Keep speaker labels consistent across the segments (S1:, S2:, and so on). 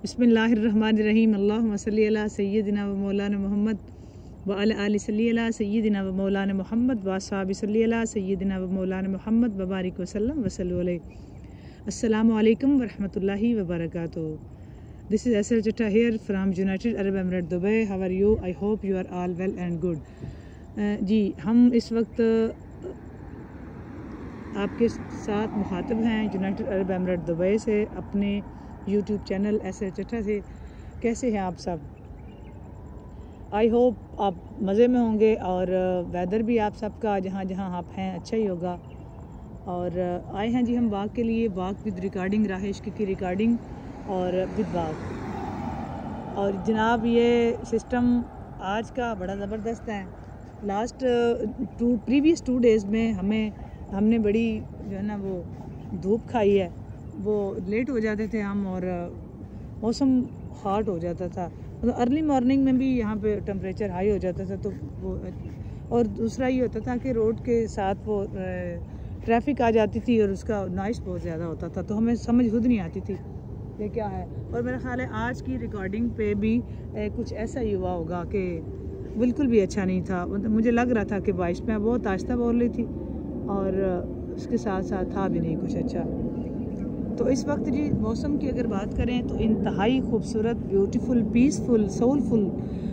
S1: बिस्मिल्लाहिर्रहमानिर्रहीम। अल्लाहुम्मा सल्ली अला सय्यिदिना व मौलाना मोहम्मद व अला आलि सल्ली अला सय्यिदिना व मौलाना मोहम्मद व अस्हाबि सल्ली अला सय्यिदिना व मौलाना मोहम्मद व बारिक वसल्लम व सल्लु अलैहि। अस्सलामु अलैकुम व रहमतुल्लाहि व बरकातुहू। This is Asal Chitta here from United Arab Emirates Dubai. How are you? I hope you are all well and good. जी हम इस वक्त आपके साथ मुखातब हैं यूनाइटेड अरब एमिरेट दुबई से, अपने यूट्यूब चैनल असर चिट्ठा से। कैसे हैं आप सब? आई होप आप मज़े में होंगे और वेदर भी आप सबका जहाँ जहाँ आप हैं अच्छा ही होगा। और आए हैं जी हम वाक के लिए, वाक विद रिकॉर्डिंग, राह इश्क की रिकॉर्डिंग और विद वाक। और जनाब ये सिस्टम आज का बड़ा ज़बरदस्त है। लास्ट प्रीवियस 2 डेज़ में हमने बड़ी जो है ना वो धूप खाई है, वो लेट हो जाते थे हम और मौसम हॉट हो जाता था। मतलब अर्ली मॉर्निंग में भी यहाँ पे टेम्परेचर हाई हो जाता था। तो वो और दूसरा ये होता था कि रोड के साथ वो ट्रैफिक आ जाती थी और उसका नॉइस बहुत ज़्यादा होता था, तो हमें समझ खुद नहीं आती थी ये क्या है। और मेरा ख्याल है आज की रिकॉर्डिंग पे भी कुछ ऐसा ही हुआ होगा कि बिल्कुल भी अच्छा नहीं था। मतलब मुझे लग रहा था कि बारिश में बहुत आहिस्ता बोल रही थी और उसके साथ साथ था भी नहीं कुछ अच्छा। तो इस वक्त जी मौसम की अगर बात करें तो इंतहाई खूबसूरत, ब्यूटीफुल, पीसफुल, सोलफुल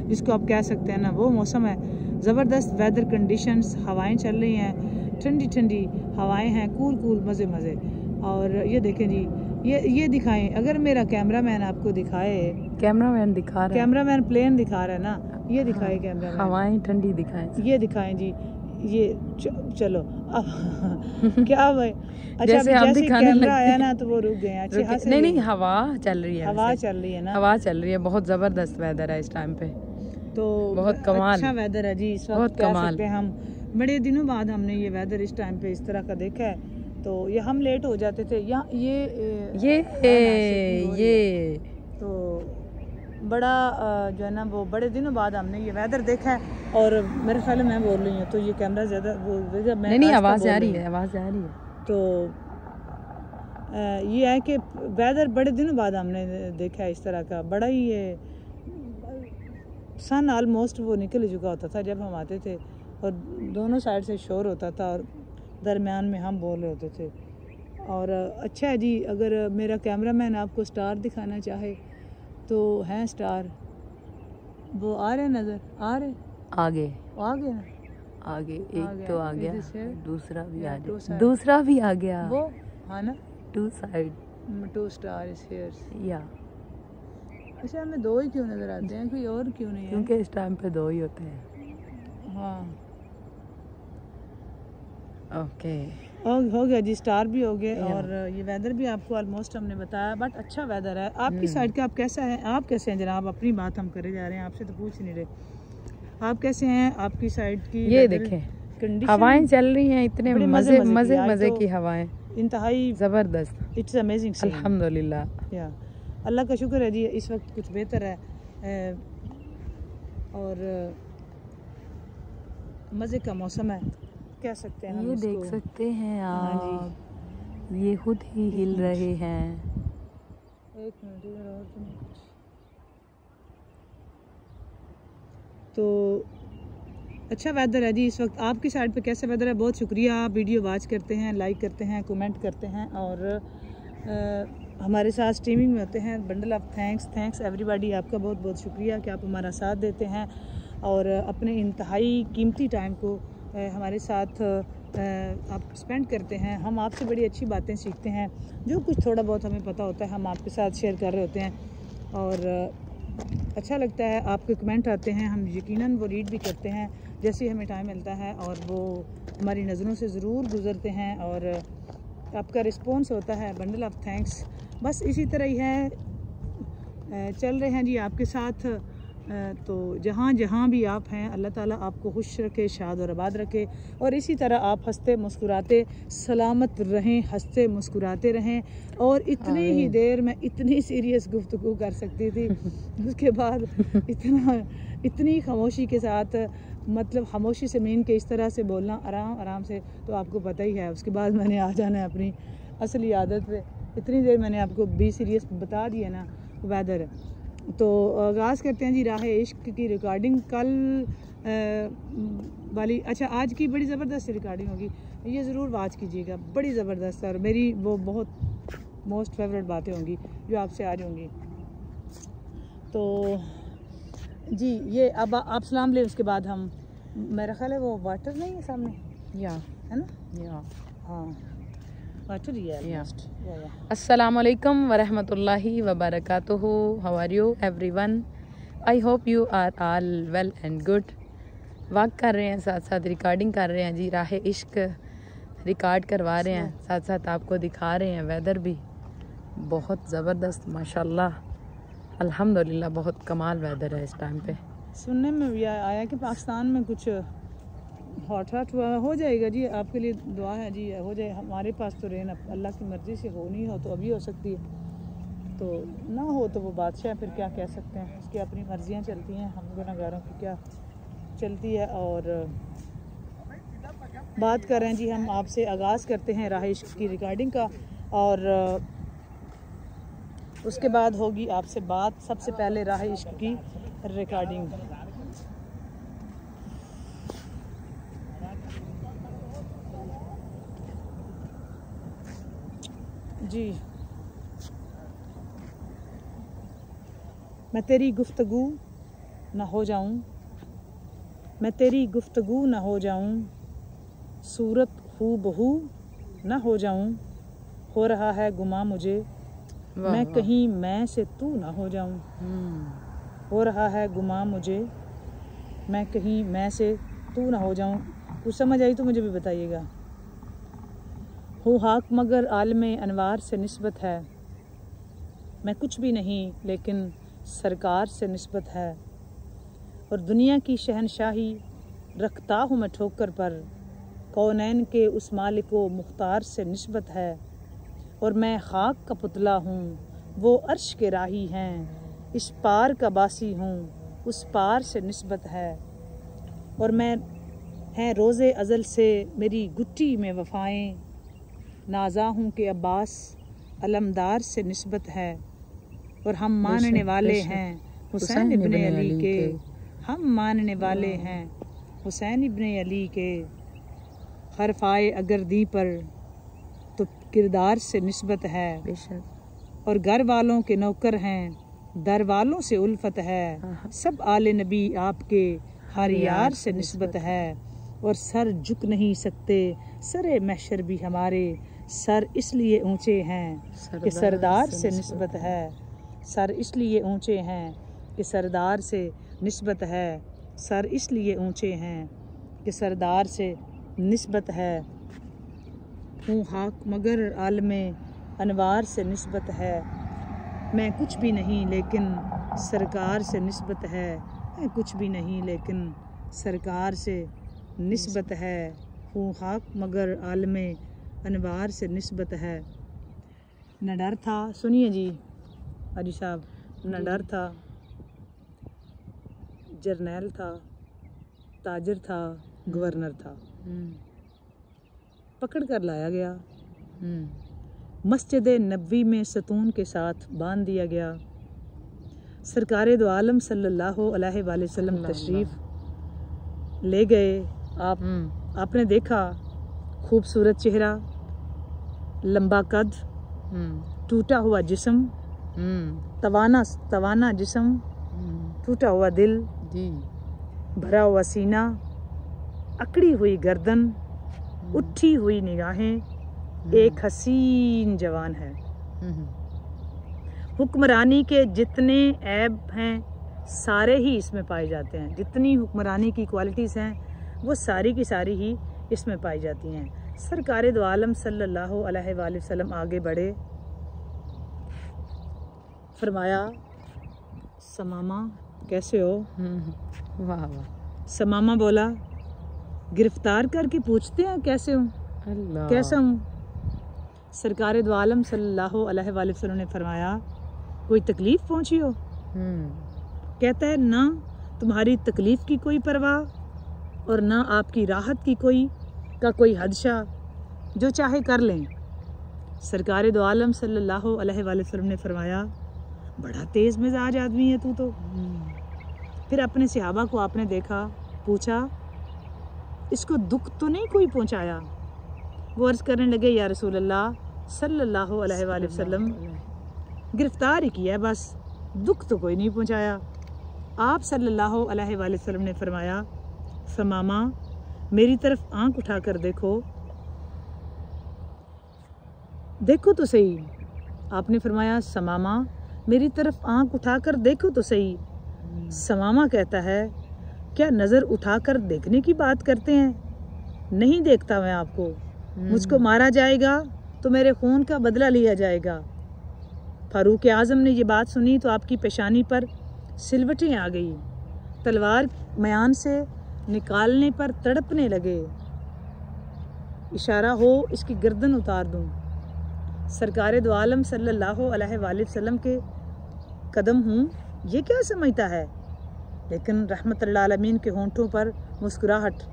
S1: जिसको आप कह सकते हैं ना, वो मौसम है। ज़बरदस्त वेदर कंडीशंस, हवाएं चल रही हैं, ठंडी ठंडी हवाएं हैं, कूल कूल, मज़े मज़े। और ये देखें जी, ये दिखाएं, अगर मेरा कैमरामैन आपको दिखाए,
S2: कैमरामैन दिखा रहा है,
S1: कैमरामैन प्लेन दिखा रहा है ना, ये दिखाए कैमरामैन,
S2: हवाएं ठंडी दिखाएं,
S1: ये दिखाएं जी, ये चलो क्या भाई। अच्छा
S2: जैसे हम
S1: जैसे
S2: दिखाने
S1: कैमरा
S2: लगते
S1: आया ना तो वो रुक गए। अच्छे खासे
S2: नहीं हवा चल रही है,
S1: हवा चल रही है ना,
S2: हवा चल रही है। बहुत ज़बरदस्त वेदर है इस टाइम पे,
S1: तो बहुत
S2: कमाल,
S1: अच्छा वेदर है जी इस वक्त।
S2: बहुत
S1: कह सकते हैं हम बड़े दिनों बाद हमने ये वेदर इस टाइम पे इस तरह का देखा है। तो ये हम लेट हो जाते थे यहाँ ये तो बड़ा जो है ना वो बड़े दिनों बाद हमने ये वेदर देखा है। और मेरे ख्याल में मैं बोल रही हूँ तो ये कैमरा ज़्यादा वो
S2: नहीं आवाज़ आ रही है, आवाज़ आ रही है।
S1: तो ये है कि वेदर बड़े दिनों बाद हमने देखा है इस तरह का। बड़ा ही ये सन ऑलमोस्ट वो निकल चुका होता था जब हम आते थे और दोनों साइड से शोर होता था और दरमियान में हम बोल रहे होते थे। और अच्छा है जी, अगर मेरा कैमरामैन आपको स्टार दिखाना चाहे तो हैं स्टार, वो आ रहे नज़र आ रहे, आगे ना, आगे एक तो आ गया, दूसरा भी आ गया,
S2: दूसरा भी आ गया,
S1: वो हाँ ना,
S2: 2 साइड
S1: 2 स्टार इज हियर
S2: या।
S1: अच्छा हमें 2 ही क्यों नज़र आते हैं, कोई और क्यों नहीं है?
S2: क्योंकि इस टाइम पे 2 ही होते हैं।
S1: हाँ
S2: ओके
S1: हो गया जी, स्टार भी हो गए। और ये वेदर भी आपको ऑलमोस्ट हमने बताया, बट अच्छा वेदर है। आपकी साइड का आप कैसा है, आप कैसे हैं जनाब? अपनी बात हम करे जा रहे हैं, आपसे तो पूछ नहीं रहे। आप कैसे हैं? आपकी साइड की
S2: ये देखें, हवाएं चल रही हैं, इतने मजे की हवाएं,
S1: इंतहाई
S2: ज़बरदस्त,
S1: इट्स अमेजिंग।
S2: अल्हम्दुलिल्लाह, या
S1: अल्लाह का शुक्र है जी, इस वक्त कुछ बेहतर है और मज़े का मौसम है, कह सकते हैं हम।
S2: ये देख सकते हैं आप, ये खुद ही हिल रहे हैं।
S1: एक मिनट इधर और तो अच्छा वेदर है जी इस वक्त। आपकी साइड पे कैसा वेदर है? बहुत शुक्रिया, आप वीडियो वॉच करते हैं, लाइक करते हैं, कमेंट करते हैं और हमारे साथ स्ट्रीमिंग में होते हैं। बंडल ऑफ थैंक्स एवरीबॉडी, आपका बहुत बहुत शुक्रिया कि आप हमारा साथ देते हैं और अपने इंतहाई कीमती टाइम को हमारे साथ आप स्पेंड करते हैं। हम आपसे बड़ी अच्छी बातें सीखते हैं, जो कुछ थोड़ा बहुत हमें पता होता है हम आपके साथ शेयर कर रहे होते हैं और अच्छा लगता है। आपके कमेंट आते हैं, हम यकीनन वो रीड भी करते हैं जैसे हमें टाइम मिलता है और वो हमारी नज़रों से ज़रूर गुज़रते हैं और आपका रिस्पॉन्स होता है। बंडल ऑफ थैंक्स, बस इसी तरह ही है, चल रहे हैं जी आपके साथ। तो जहाँ जहाँ भी आप हैं, अल्लाह ताला आपको खुश रखे, शाद और आबाद रखे और इसी तरह आप हंसते मुस्कुराते सलामत रहें, हंसते मुस्कुराते रहें। और इतनी ही देर में इतनी सीरियस गुफ्तगू कर सकती थी, उसके बाद इतनी खामोशी के साथ, मतलब खामोशी से मीन के इस तरह से बोलना आराम आराम से, तो आपको पता ही है। उसके बाद मैंने आ जाना है अपनी असली आदत पे। इतनी देर मैंने आपको बी सीरियस बता दिया ना, वेदर। तो आगाज़ करते हैं जी राह इश्क की रिकॉर्डिंग। कल वाली, अच्छा आज की बड़ी ज़बरदस्त रिकॉर्डिंग होगी, ये ज़रूर वाच कीजिएगा, बड़ी ज़बरदस्त, और मेरी वो बहुत मोस्ट फेवरेट बातें होंगी जो आपसे आज होंगी। तो जी ये अब आप सलाम लें, उसके बाद हम, मेरा ख्याल है वो वाटर नहीं है सामने,
S2: या
S1: है ना, या हाँ वाटर ही है।
S2: अस्सलाम वालेकुम वरहमतुल्लाहि वबरकातुहू। How are you everyone? I hope you are all well and good. Walk कर रहे हैं, साथ साथ रिकॉर्डिंग कर रहे हैं जी, राह इश्क रिकॉर्ड करवा रहे हैं, साथ साथ आपको दिखा रहे हैं। वेदर भी बहुत ज़बरदस्त माशाल्लाह, अल्हम्दुलिल्लाह, बहुत कमाल वेदर है इस टाइम पे।
S1: सुनने में भी आया कि पाकिस्तान में कुछ हॉट हुआ, हो जाएगा जी, आपके लिए दुआ है जी, हो जाए। हमारे पास तो रेन अल्लाह की मर्ज़ी से हो, नहीं हो तो अभी हो सकती है, तो ना हो तो वो बादशाह, फिर क्या कह सकते हैं, उसकी अपनी मर्जियाँ चलती हैं, हम गुनहगारों की क्या चलती है। और बात कर रहे हैं जी हम आपसे, आगाज़ करते हैं राह इश्क की रिकॉर्डिंग का, और उसके बाद होगी आपसे बात। सबसे पहले राह इश्क की रिकॉर्डिंग। जी मैं तेरी गुफ्तगू न हो जाऊं, मैं तेरी गुफ्तगू न हो जाऊं, सूरत हू बहू न हो जाऊं, हो रहा है गुमा मुझे, मैं कहीं मैं से तू न हो जाऊं, हो रहा है गुमा मुझे, मैं कहीं मैं से तू न हो जाऊं। कुछ समझ आई तो मुझे भी बताइएगा। हूँ हाक मगर आलमे अनवार से निस्बत है, मैं कुछ भी नहीं लेकिन सरकार से निस्बत है, और दुनिया की शहनशाही रखता हूँ मैं ठोकर पर, कौनैन के उस मालिको मुख्तार से निस्बत है, और मैं खाक का पुतला हूँ वो अर्श के राही हैं, इस पार का बासी हूँ उस पार से निस्बत है, और मैं हैं रोज़े अज़ल से मेरी गुट्टी में वफ़ाएं, नाजा हूँ कि अब्बास अलमदार से निस्बत है, और हम मानने वाले हैं हुसैन इब्न अली के, हम मानने वाले हैं हुसैन इब्न अली के, हरफाए अगर दी पर तो किरदार से निस्बत है, और घर वालों के नौकर हैं दर वालों से उल्फत है, सब आले नबी आपके हर यार से निस्बत है, और सर झुक नहीं सकते सरे महशर भी हमारे, सर इसलिए ऊंचे हैं कि सरदार से निस्बत है, सर इसलिए ऊंचे हैं कि सरदार से निस्बत है, सर इसलिए ऊंचे हैं कि सरदार से निस्बत है, हूँ हाक मगर आलमे अनवार से निस्बत है, मैं कुछ भी नहीं लेकिन सरकार से निस्बत है, मैं कुछ भी नहीं लेकिन सरकार से निस्बत है, हूँ हाक मगर आलमे अनवार से निस्बत है। न डर था, सुनिए जी हाजी साहब, न डर था, जर्नैल था, ताजर था, गवर्नर था, पकड़ कर लाया गया, मस्जिद नबवी में सतून के साथ बांध दिया गया, सरकारे दो आलम सल्लल्लाहु अलैहि वसल्लम तशरीफ़ ले गए। आपने देखा खूबसूरत चेहरा, लंबा कद, टूटा हुआ जिस्म, तवाना जिस्म, टूटा हुआ दिल, भरा हुआ सीना, अकड़ी हुई गर्दन, उठी हुई निगाहें, एक हसीन जवान है। हुक्मरानी के जितने ऐब हैं सारे ही इसमें पाए जाते हैं, जितनी हुक्मरानी की क्वालिटीज़ हैं वो सारी की सारी ही इसमें पाई जाती हैं। सरकारे दो आलम सल्लल्लाहु अलैहि वसल्लम आगे बढ़े, फरमाया समामा कैसे हो?
S2: वाह वाह।
S1: समामा बोला गिरफ्तार करके पूछते हैं कैसे हूँ, कैसा हूँ? सरकारे दो आलम सल्लल्लाहु अलैहि वसल्लम ने फरमाया कोई तकलीफ़ पहुँची हो? कहता है ना तुम्हारी तकलीफ़ की कोई परवाह और ना आपकी राहत की कोई हदशा, जो चाहे कर लें। सरकारे दो आलम सल्लल्लाहु अलैहि वसल्लम ने फरमाया बड़ा तेज़ मिजाज आदमी है तू तो। फिर अपने सहाबा को आपने देखा, पूछा इसको दुख तो नहीं कोई पहुंचाया? वो अर्ज़ करने लगे या रसूल अल्लाह सल्लल्लाहु अलैहि वसल्लम, गिरफ्तार ही किया है बस, दुख तो कोई नहीं पहुंचाया। आप सल्लल्लाहु अलैहि वसल्लम ने फरमाया, समामा मेरी तरफ आंख उठाकर देखो, देखो तो सही। आपने फरमाया समामा मेरी तरफ आंख उठाकर देखो तो सही। समामा कहता है क्या नज़र उठाकर देखने की बात करते हैं? नहीं देखता मैं आपको, मुझको मारा जाएगा तो मेरे खून का बदला लिया जाएगा। फारूक आज़म ने ये बात सुनी तो आपकी पेशानी पर सिलवटें आ गई, तलवार मयान से निकालने पर तड़पने लगे। इशारा हो इसकी गर्दन उतार दूं। सरकार दो आलम सल्लल्लाहु अलैहि वसल्लम के कदम हूँ, ये क्या समझता है? लेकिन रहमतुल्लिल आलमीन के होंठों पर मुस्कुराहट।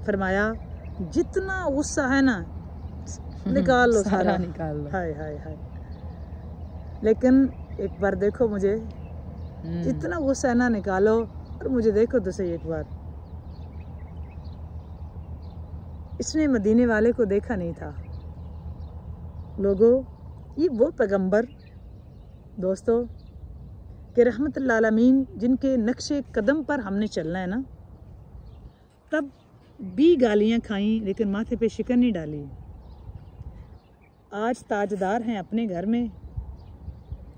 S1: फरमाया जितना गुस्सा है ना निकाल लो, सारा
S2: निकाल लो।
S1: हाय हाय हाय। लेकिन एक बार देखो मुझे, इतना गुस्सा है ना निकालो और मुझे देखो तो सही एक बार। इसने मदीने वाले को देखा नहीं था। लोगों, ये वो पैगंबर दोस्तों कि रहमतुल्लिल आलमीन जिनके नक्शे कदम पर हमने चलना है ना, तब भी गालियाँ खाई लेकिन माथे पे शिकन नहीं डाली। आज ताजदार हैं अपने घर में,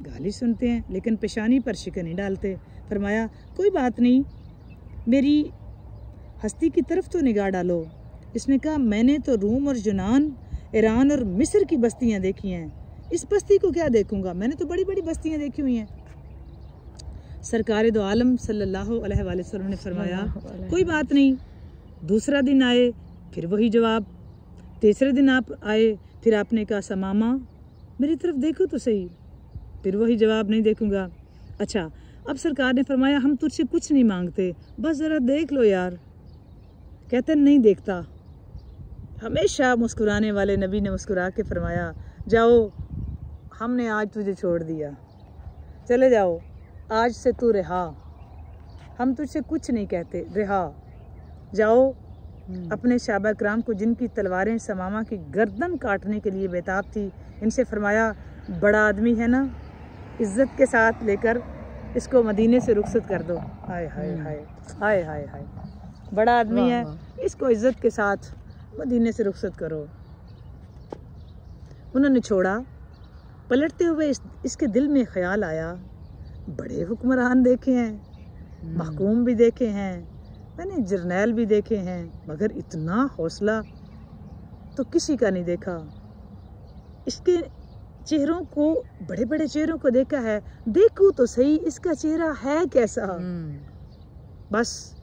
S1: गाली सुनते हैं लेकिन पेशानी पर शिकन नहीं डालते। फरमाया कोई बात नहीं, मेरी हस्ती की तरफ तो निगाह डालो। इसने कहा मैंने तो रूम और यूनान, ईरान और मिस्र की बस्तियां देखी हैं, इस बस्ती को क्या देखूंगा, मैंने तो बड़ी बड़ी बस्तियां देखी हुई हैं। सरकार दो आलम सल्लल्लाहु अलैहि वसल्लम ने फरमाया कोई बात नहीं। दूसरा दिन आए फिर वही जवाब, तीसरे दिन आप आए फिर आपने कहा समामा मेरी तरफ देखो तो सही, फिर वही जवाब नहीं देखूंगा। अच्छा, अब सरकार ने फरमाया हम तुझसे कुछ नहीं मांगते, बस ज़रा देख लो यार। कहते नहीं देखता। हमेशा मुस्कुराने वाले नबी ने मुस्कुरा के फरमाया जाओ, हमने आज तुझे छोड़ दिया, चले जाओ, आज से तू रिहा, हम तुझसे कुछ नहीं कहते, रिहा जाओ। अपने शहाबा कराम को जिनकी तलवारें समामा की गर्दन काटने के लिए बेताब थी, इनसे फरमाया बड़ा आदमी है ना, इज्जत के साथ लेकर इसको मदीने से रुखसत कर दो। हाय हाय हाय हाय हाय हाय, बड़ा आदमी है, इसको इज्जत के साथ मदीने से रुखसत करो। उन्होंने छोड़ा। पलटते हुए इसके दिल में ख्याल आया बड़े हुक्मरान देखे हैं, महकूम भी देखे हैं, मैंने जर्नैल भी देखे हैं, मगर इतना हौसला तो किसी का नहीं देखा। इसके चेहरों को, बड़े बड़े चेहरों को देखा है, देखूं तो सही इसका चेहरा है कैसा। बस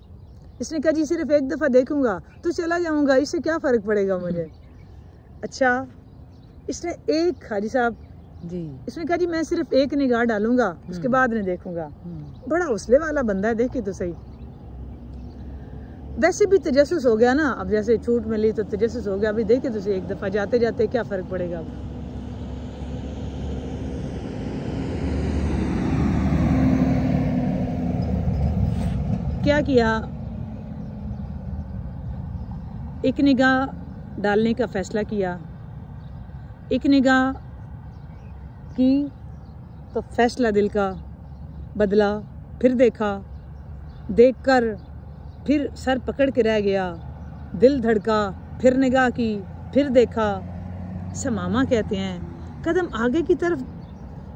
S1: इसने कहा जी सिर्फ एक दफ़ा देखूंगा तो चला जाऊंगा, इससे क्या फ़र्क पड़ेगा मुझे। अच्छा, इसने एक हाजी साहब जी, इसने कहा जी मैं सिर्फ एक निगाह डालूंगा, उसके बाद नहीं देखूंगा। बड़ा हौसले वाला बंदा है, देखिए तो सही। वैसे भी तजस्सुस हो गया ना, अब जैसे छूट मिली तो तजस्सुस हो गया, अभी देखिए तो सही एक दफ़ा, जाते जाते क्या फ़र्क पड़ेगा। क्या किया, एक निगाह डालने का फ़ैसला किया। एक निगाह की तो फैसला दिल का बदला, फिर देखा, देखकर फिर सर पकड़ के रह गया, दिल धड़का, फिर निगाह की, फिर देखा। समामा कहते हैं कदम आगे की तरफ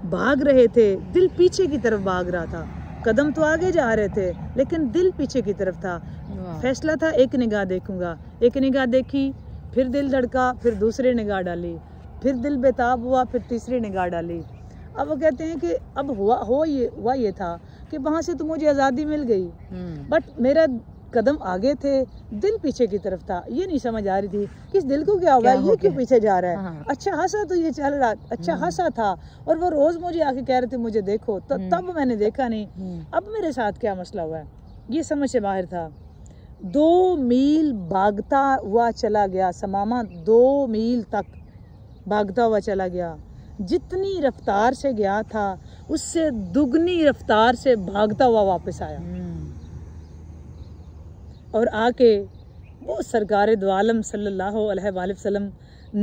S1: भाग रहे थे, दिल पीछे की तरफ भाग रहा था। कदम तो आगे जा रहे थे लेकिन दिल पीछे की तरफ था। फैसला था एक निगाह देखूंगा, एक निगाह देखी, फिर दिल धड़का, फिर दूसरी निगाह डाली, फिर दिल बेताब हुआ, फिर तीसरी निगाह डाली। अब वो कहते हैं कि अब हुआ ये था कि वहाँ से तो मुझे आज़ादी मिल गई, बट मेरा कदम आगे थे, दिल पीछे की तरफ था। ये नहीं समझ आ रही थी कि इस दिल को क्या हुआ, ये क्यों पीछे जा रहा है। हाँ। अच्छा हंसा तो ये चल रहा, अच्छा हंसा था, और वो रोज मुझे आके कह रहे थे मुझे देखो, तो तब मैंने देखा नहीं, अब मेरे साथ क्या मसला हुआ है, ये समझ से बाहर था। 2 मील भागता हुआ चला गया समामा, 2 मील तक भागता हुआ चला गया। जितनी रफ्तार से गया था उससे दुगनी रफ्तार से भागता हुआ वापस आया और आके वो सरकार दो आलम सल्लल्लाहु अलैहि वसल्लम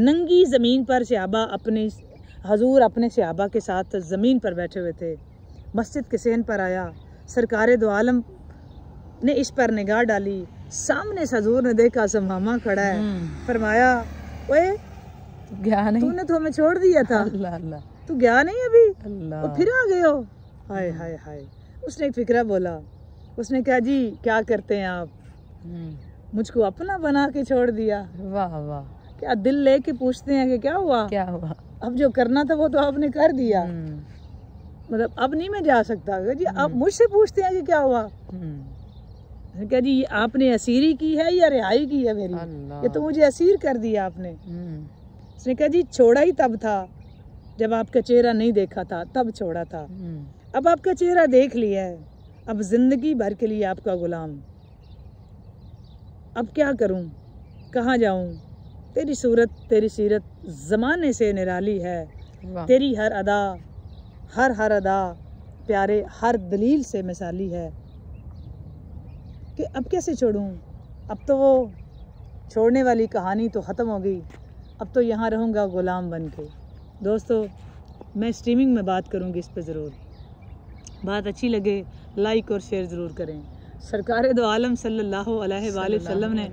S1: नंगी ज़मीन पर सहाबा अपने हजूर अपने सहाबा के साथ ज़मीन पर बैठे हुए थे। मस्जिद के सेन पर आया, सरकार दो आलम ने इस पर निगाह डाली, सामने से हजूर ने देखा समामा खड़ा है। फरमाया, ओए
S2: गया नहीं,
S1: तूने तो हमें छोड़ दिया था,
S2: अल्लाह अल्लाह,
S1: तू गया नहीं अभी,
S2: अल्लाह,
S1: तो फिर आ गए हो। हाय हाय हाय। उसने एक फिक्रा बोला, उसने कहा जी क्या करते हैं आप, मुझको अपना बना के छोड़ दिया।
S2: वाह वाह,
S1: क्या दिल लेके पूछते हैं कि क्या हुआ, क्या हुआ, अब जो करना था वो तो आपने कर दिया, मतलब अब नहीं मैं जा सकता जी, आप मुझसे पूछते हैं कि क्या हुआ। क्या जी आपने असीरी की है या रिहाई की है मेरी, ये तो मुझे असीर कर दिया आपने। उसने कहा जी छोड़ा ही तब था जब आपका चेहरा नहीं देखा था, तब छोड़ा था, अब आपका चेहरा देख लिया है, अब जिंदगी भर के लिए आपका गुलाम। अब क्या करूं, कहाँ जाऊं, तेरी सूरत तेरी सीरत ज़माने से निराली है, तेरी हर अदा हर अदा प्यारे हर दलील से मिसाली है, कि अब कैसे छोड़ूं, अब तो वो छोड़ने वाली कहानी तो ख़त्म हो गई, अब तो यहाँ रहूँगा ग़ुलाम बन के। दोस्तों मैं स्ट्रीमिंग में बात करूँगी इस पे, ज़रूर बात अच्छी लगे लाइक और शेयर ज़रूर करें। सरकार दो आलम सल्लल्लाहु अलैहि वसल्लम ने,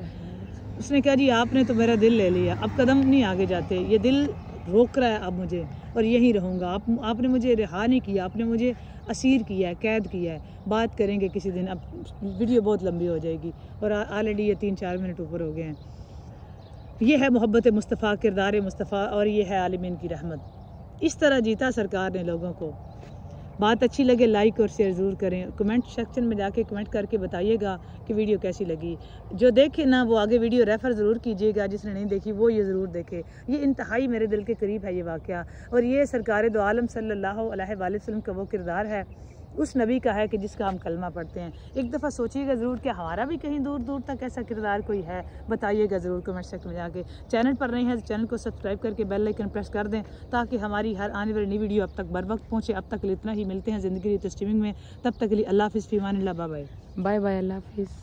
S1: उसने कहा जी आपने तो मेरा दिल ले लिया, अब कदम नहीं आगे जाते, ये दिल रोक रहा है अब मुझे, और यहीं रहूँगा। आपने मुझे रिहा नहीं किया, आपने मुझे असीर किया है, कैद किया है। बात करेंगे किसी दिन, अब वीडियो बहुत लंबी हो जाएगी और ऑलरेडी ये 3-4 मिनट ऊपर हो गए हैं। ये है मोहब्बत मुस्तफ़ा, किरदार मुस्तफ़ा, और ये है आलिमीन की रहमत। इस तरह जीता सरकार ने लोगों को। बात अच्छी लगे लाइक और शेयर ज़रूर करें, कमेंट सेक्शन में जाके कमेंट करके बताइएगा कि वीडियो कैसी लगी। जो देखे ना वो आगे वीडियो रेफ़र ज़रूर कीजिएगा, जिसने नहीं देखी वो ये ज़रूर देखे। ये इंतहाई मेरे दिल के करीब है ये वाक़या, और ये सरकार दो आलम सल्लल्लाहु अलैहि वसल्लम का वो किरदार है, उस नबी का है कि जिसका हम कलमा पढ़ते हैं। एक दफ़ा सोचिएगा ज़रूर कि हमारा भी कहीं दूर दूर तक ऐसा किरदार कोई है, बताइएगा ज़रूर कमेंट सेक्शन में जाके। चैनल पर नहीं है तो चैनल को सब्सक्राइब करके बेल आइकन प्रेस कर दें, ताकि हमारी हर आने वाली नई वीडियो अब तक बर वक्त पहुँचे। अब तक इतना ही, मिलते हैं ज़िंदगी स्ट्रीमिंग में, तब तक के लिए अल्लाह हाफ़िज़, फ़ी अमानिल्लाह, बाय बाय,
S2: बाय बाय, अल्लाह हाफ़िज़।